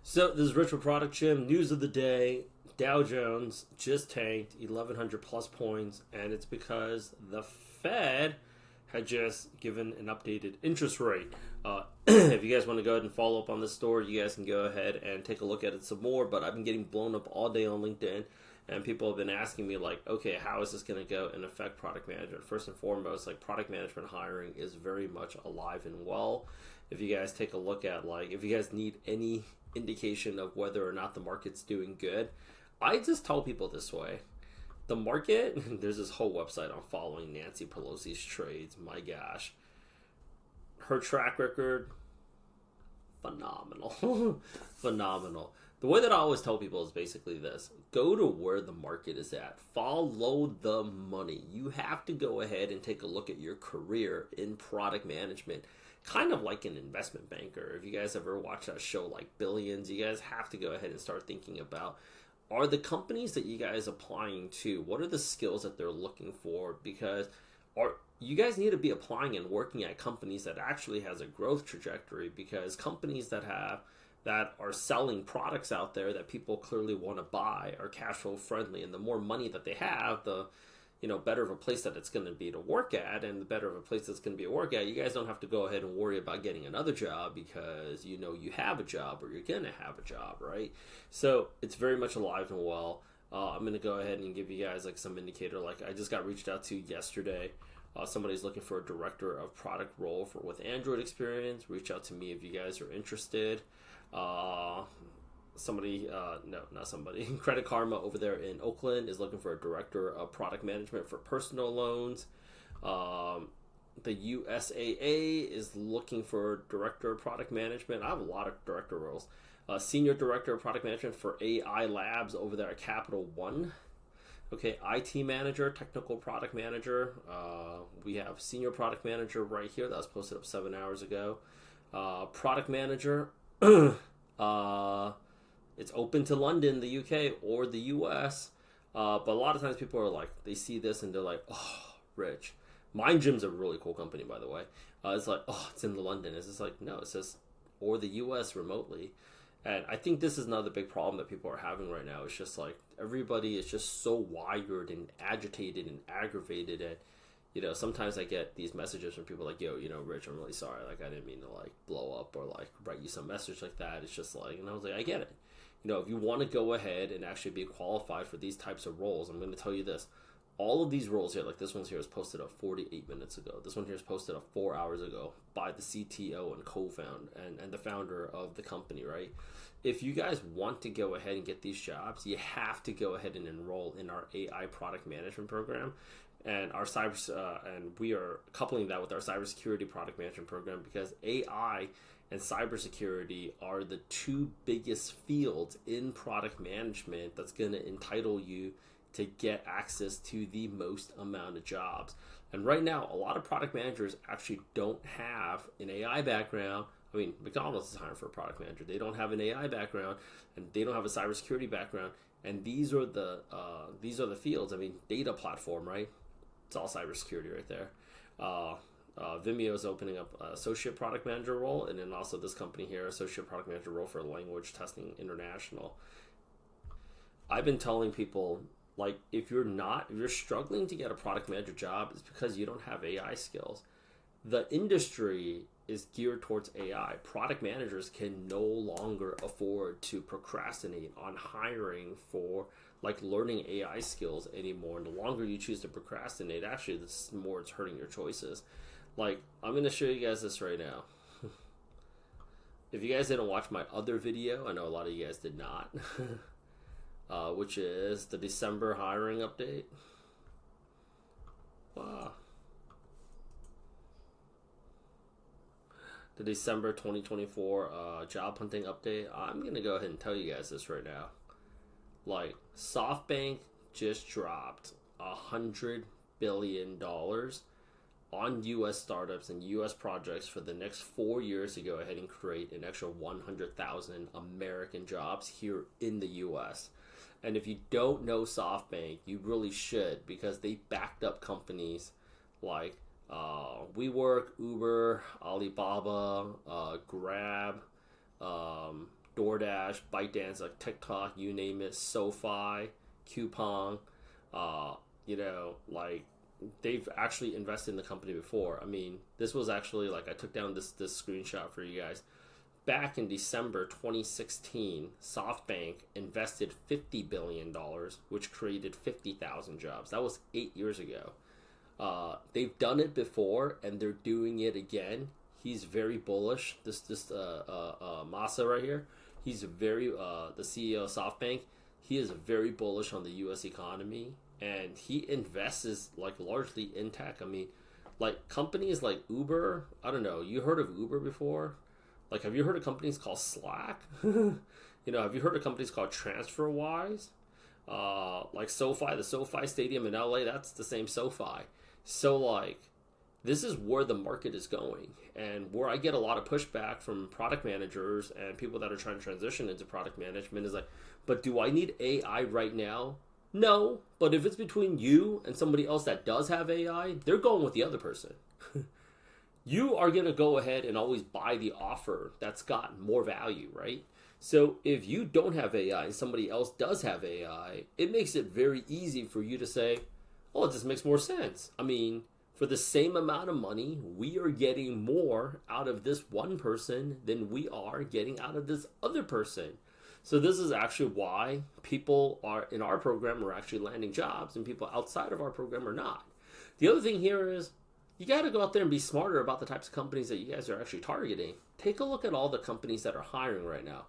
So this is Rich with Product Jim. News of the day: Dow Jones just tanked 1,100 plus points, and it's because the Fed had just given an updated interest rate. If you guys want to go ahead and follow up on this story, you guys can go ahead and take a look at it some more. But I've been getting blown up all day on LinkedIn, and people have been asking me like, okay, how is this going to go and affect product management? First and foremost, like product management hiring is very much alive and well. If you guys take a look at if you guys need any indication of whether or not the market's doing good, I just tell people this way. The market, there's this whole website on following Nancy Pelosi's trades. My gosh. Her track record, phenomenal. Phenomenal. The way that I always tell people is basically this. Go to where the market is at. Follow the money. You have to go ahead and take a look at your career in product management. Kind of like an investment banker. If you guys ever watch that show like Billions, you guys have to go ahead and start thinking about, are the companies that you guys applying to, what are the skills that they're looking for? Because you guys need to be applying and working at companies that actually has a growth trajectory, because companies that are selling products out there that people clearly want to buy are cash flow friendly, and the more money that they have, the better of a place that it's going to be to work at, and the better of a place that's going to be to work at. You guys don't have to go ahead and worry about getting another job because you have a job or you're going to have a job, right? So it's very much alive and well. I'm going to go ahead and give you guys like some indicator. Like I just got reached out to yesterday. Somebody's looking for a director of product role with Android experience. Reach out to me if you guys are interested. Credit Karma over there in Oakland is looking for a director of product management for personal loans. The USAA is looking for a director of product management. I have a lot of director roles. Senior director of product management for AI labs over there at Capital One. Okay, IT manager, technical product manager. We have senior product manager right here. That was posted up 7 hours ago. Product manager. It's open to London, the UK, or the US. But a lot of times people are like, they see this and they're like, oh, Rich. Mind Gym's a really cool company, by the way. It's like, oh, it's in London. It's just like, no, it says, or the US remotely. And I think this is another big problem that people are having right now. It's just like, everybody is just so wired and agitated and aggravated. And, sometimes I get these messages from people like, yo, Rich, I'm really sorry. Like, I didn't mean to, blow up or, write you some message like that. It's just like, and I was like, I get it. If you want to go ahead and actually be qualified for these types of roles, I'm going to tell you this. All of these roles here, like this one here is posted up 48 minutes ago. This one here is posted up 4 hours ago by the CTO and co-founder and the founder of the company, right? If you guys want to go ahead and get these jobs, you have to go ahead and enroll in our AI product management program. And our and we are coupling that with our cybersecurity product management program, because AI and cybersecurity are the two biggest fields in product management that's going to entitle you to get access to the most amount of jobs. And right now, a lot of product managers actually don't have an AI background. I mean, McDonald's is hiring for a product manager. They don't have an AI background, and they don't have a cybersecurity background. And these are the fields. I mean, data platform, right? It's all cybersecurity right there. Vimeo is opening up associate product manager role, and then also this company here, associate product manager role for Language Testing International. I've been telling people, if you're struggling to get a product manager job, it's because you don't have AI skills. The industry is geared towards AI. Product managers can no longer afford to procrastinate on hiring for learning AI skills anymore. And the longer you choose to procrastinate, actually, the more it's hurting your choices. I'm going to show you guys this right now. If you guys didn't watch my other video, I know a lot of you guys did not, which is the December hiring update. Wow. The December 2024 job hunting update. I'm going to go ahead and tell you guys this right now. SoftBank just dropped $100 billion on U.S. startups and U.S. projects for the next 4 years to go ahead and create an extra 100,000 American jobs here in the U.S. And if you don't know SoftBank, you really should, because they backed up companies like WeWork, Uber, Alibaba, Grab, DoorDash, ByteDance, like TikTok, you name it, SoFi, Coupon, like they've actually invested in the company before. I mean, this was actually like, I took down this screenshot for you guys. Back in December 2016, SoftBank invested $50 billion, which created 50,000 jobs. That was 8 years ago. They've done it before, and they're doing it again. He's very bullish. This Masa right here, he's very, the CEO of SoftBank, he is very bullish on the U.S. economy, and he invests like largely in tech. I mean, like companies like Uber, I don't know, you heard of Uber before? Like, have you heard of companies called Slack? Have you heard of companies called TransferWise? Like SoFi, the SoFi Stadium in LA, that's the same SoFi. So, like, this is where the market is going. And where I get a lot of pushback from product managers and people that are trying to transition into product management is like, but do I need AI right now? No, but if it's between you and somebody else that does have AI, they're going with the other person. You are going to go ahead and always buy the offer that's got more value, right? So if you don't have AI and somebody else does have AI, it makes it very easy for you to say, oh, this makes more sense. I mean, for the same amount of money, we are getting more out of this one person than we are getting out of this other person. So this is actually why people are in our program are actually landing jobs and people outside of our program are not. The other thing here is, you got to go out there and be smarter about the types of companies that you guys are actually targeting. Take a look at all the companies that are hiring right now.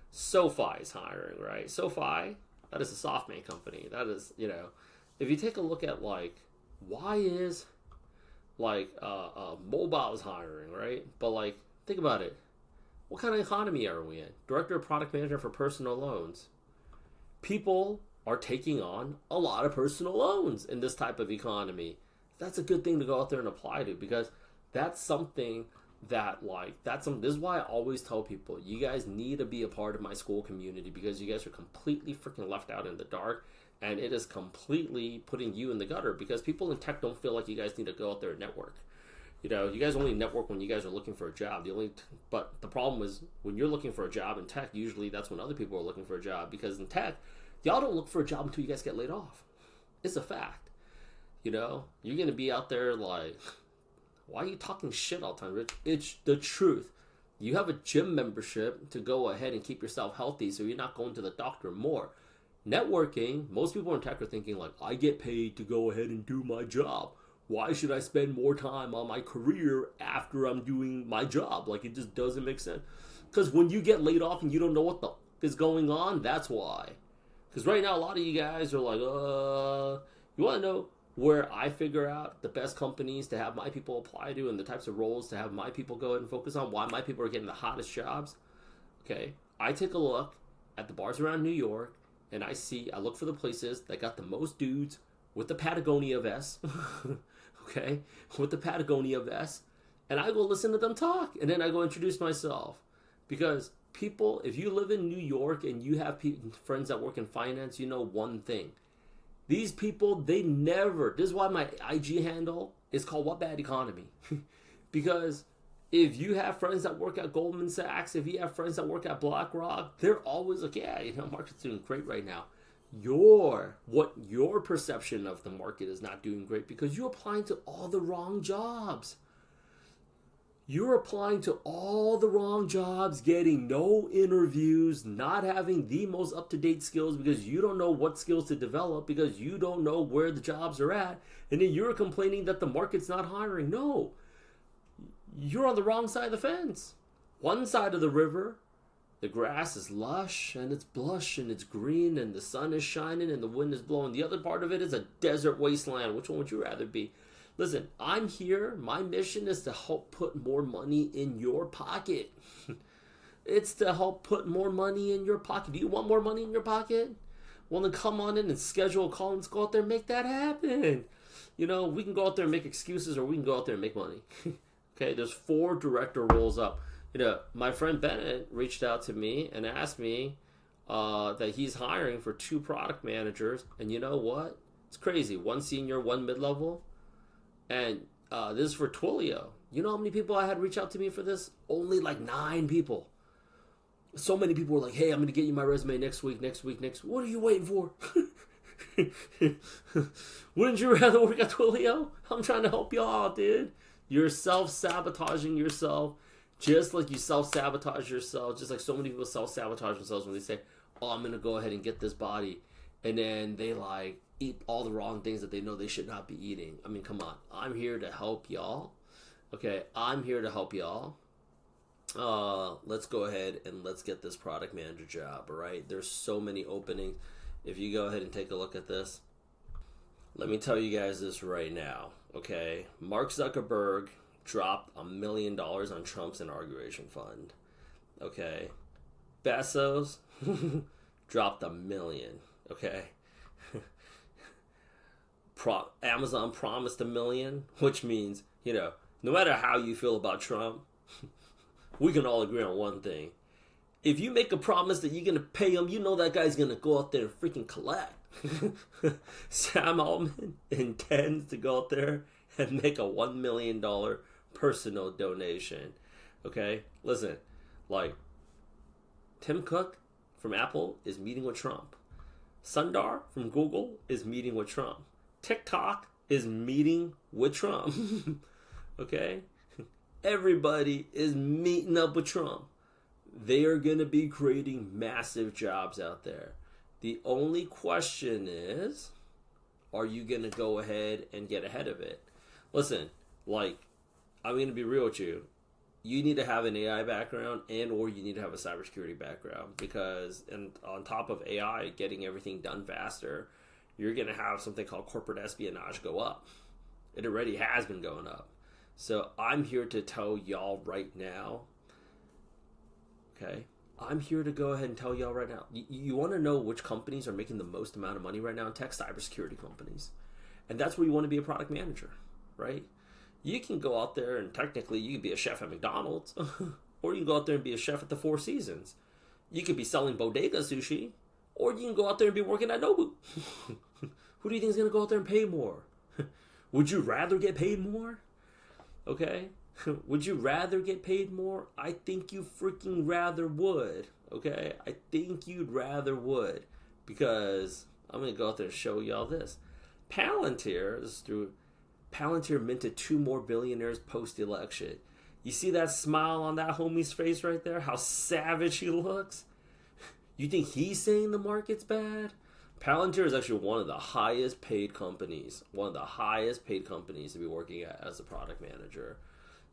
SoFi is hiring, right? SoFi, that is a SoftBank company. That is, if you take a look at like, why is like mobile is hiring, right? But like, think about it. What kind of economy are we in? Director of Product Manager for personal loans. People are taking on a lot of personal loans in this type of economy. That's a good thing to go out there and apply to, because that's something that this is why I always tell people, you guys need to be a part of my school community, because you guys are completely freaking left out in the dark, and it is completely putting you in the gutter, because people in tech don't feel like you guys need to go out there and network. You guys only network when you guys are looking for a job. But the problem is, when you're looking for a job in tech, usually that's when other people are looking for a job, because in tech, y'all don't look for a job until you guys get laid off. It's a fact. You're going to be out there like, why are you talking shit all the time, Rich? It's the truth. You have a gym membership to go ahead and keep yourself healthy, so you're not going to the doctor more. Networking, most people in tech are thinking like, I get paid to go ahead and do my job. Why should I spend more time on my career after I'm doing my job? Like, it just doesn't make sense. Because when you get laid off and you don't know what the is going on, that's why. Because right now, a lot of you guys are like, you want to know where I figure out the best companies to have my people apply to and the types of roles to have my people go ahead and focus on, why my people are getting the hottest jobs? Okay, I take a look at the bars around New York, and I look for the places that got the most dudes with the Patagonia vest, okay, with the Patagonia vest, and I go listen to them talk, and then I go introduce myself. Because people, if you live in New York and you have friends that work in finance, you know one thing. These people, this is why my IG handle is called What Bad Economy. Because if you have friends that work at Goldman Sachs, if you have friends that work at BlackRock, they're always like, yeah, market's doing great right now. Your perception of the market is not doing great because you're applying to all the wrong jobs. You're applying to all the wrong jobs, getting no interviews, not having the most up-to-date skills because you don't know what skills to develop, because you don't know where the jobs are at, and then you're complaining that the market's not hiring. No, you're on the wrong side of the fence. One side of the river, the grass is lush and it's blush and it's green and the sun is shining and the wind is blowing. The other part of it is a desert wasteland. Which one would you rather be? Listen, I'm here. My mission is to help put more money in your pocket. It's to help put more money in your pocket. Do you want more money in your pocket? Well, then come on in and schedule a call and let's go out there and make that happen. We can go out there and make excuses, or we can go out there and make money. Okay, there's 4 director roles up. My friend Bennett reached out to me and asked me that he's hiring for 2 product managers. And you know what? It's crazy. 1 senior, 1 mid-level. And this is for Twilio. You know how many people I had reach out to me for this? Only like 9 people. So many people were like, hey, I'm going to get you my resume next week. What are you waiting for? Wouldn't you rather work at Twilio? I'm trying to help y'all, dude. You're self-sabotaging yourself just like you self-sabotage yourself, just like so many people self-sabotage themselves when they say, oh, I'm going to go ahead and get this body. And then they like eat all the wrong things that they know they should not be eating. I mean, come on. I'm here to help y'all. Okay, I'm here to help y'all. Let's go ahead and let's get this product manager job, all right? There's so many openings. If you go ahead and take a look at this, let me tell you guys this right now, okay? Mark Zuckerberg dropped $1 million on Trump's inauguration fund, okay? Bezos dropped $1 million, okay? Amazon promised $1 million, which means, you know, no matter how you feel about Trump, we can all agree on one thing. If you make a promise that you're going to pay him, you know that guy's going to go out there and freaking collect. Sam Altman intends to go out there and make a $1 million personal donation. Okay? Listen, like, Tim Cook from Apple is meeting with Trump. Sundar from Google is meeting with Trump. TikTok is meeting with Trump. Okay? Everybody is meeting up with Trump. They are going to be creating massive jobs out there. The only question is, are you going to go ahead and get ahead of it? Listen, like, I'm going to be real with you. You need to have an AI background and or you need to have a cybersecurity background because and on top of AI getting everything done faster, you're going to have something called corporate espionage go up. It already has been going up. So I'm here to tell y'all right now, okay? I'm here to go ahead and tell y'all right now. You want to know which companies are making the most amount of money right now in tech? Cybersecurity companies. And that's where you want to be a product manager, right? You can go out there and technically you can be a chef at McDonald's or you can go out there and be a chef at the Four Seasons. You could be selling bodega sushi or you can go out there and be working at Nobu. Who do you think is going to go out there and pay more? Would you rather get paid more? Okay? Would you rather get paid more? I think you freaking rather would. Okay? I think you'd rather would. Because I'm going to go out there and show y'all this. Palantir, this is through Palantir minted 2 more billionaires post-election. You see that smile on that homie's face right there? How savage he looks? You think he's saying the market's bad? Palantir is actually one of the highest paid companies. One of the highest paid companies to be working at as a product manager.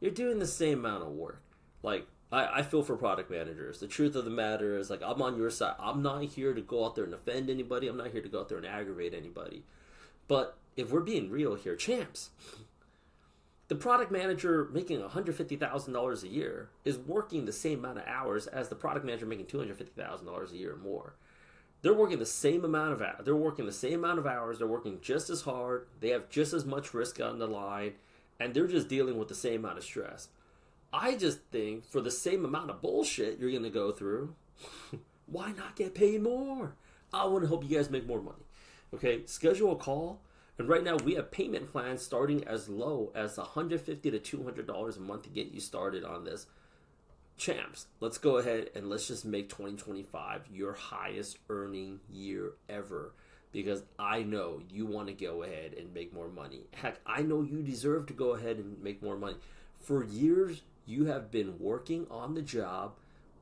You're doing the same amount of work. Like, I feel for product managers. The truth of the matter is, like, I'm on your side. I'm not here to go out there and offend anybody. I'm not here to go out there and aggravate anybody. But if we're being real here, champs, the product manager making $150,000 a year is working the same amount of hours as the product manager making $250,000 a year or more. They're working the same amount of hours. They're working the same amount of hours. They're working just as hard. They have just as much risk on the line, and they're just dealing with the same amount of stress. I just think for the same amount of bullshit you're going to go through, why not get paid more? I want to help you guys make more money. Okay, schedule a call. And right now we have payment plans starting as low as $150 to $200 a month to get you started on this. Champs, let's go ahead and let's just make 2025 your highest earning year ever. Because I know you want to go ahead and make more money. Heck, I know you deserve to go ahead and make more money. For years, you have been working on the job,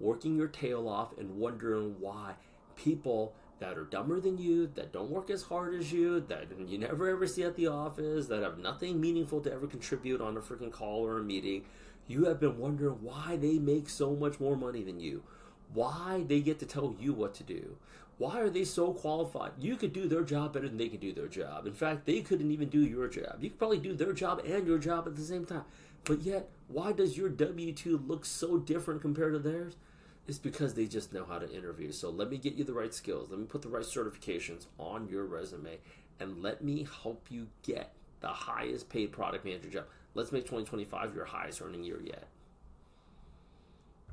working your tail off, and wondering why people that are dumber than you, that don't work as hard as you, that you never ever see at the office, that have nothing meaningful to ever contribute on a freaking call or a meeting, you have been wondering why they make so much more money than you, why they get to tell you what to do. Why are they so qualified? You could do their job better than they could do their job. In fact, they couldn't even do your job. You could probably do their job and your job at the same time. But yet, why does your W-2 look so different compared to theirs? It's because they just know how to interview. So let me get you the right skills. Let me put the right certifications on your resume. And let me help you get the highest paid product manager job. Let's make 2025 your highest earning year yet.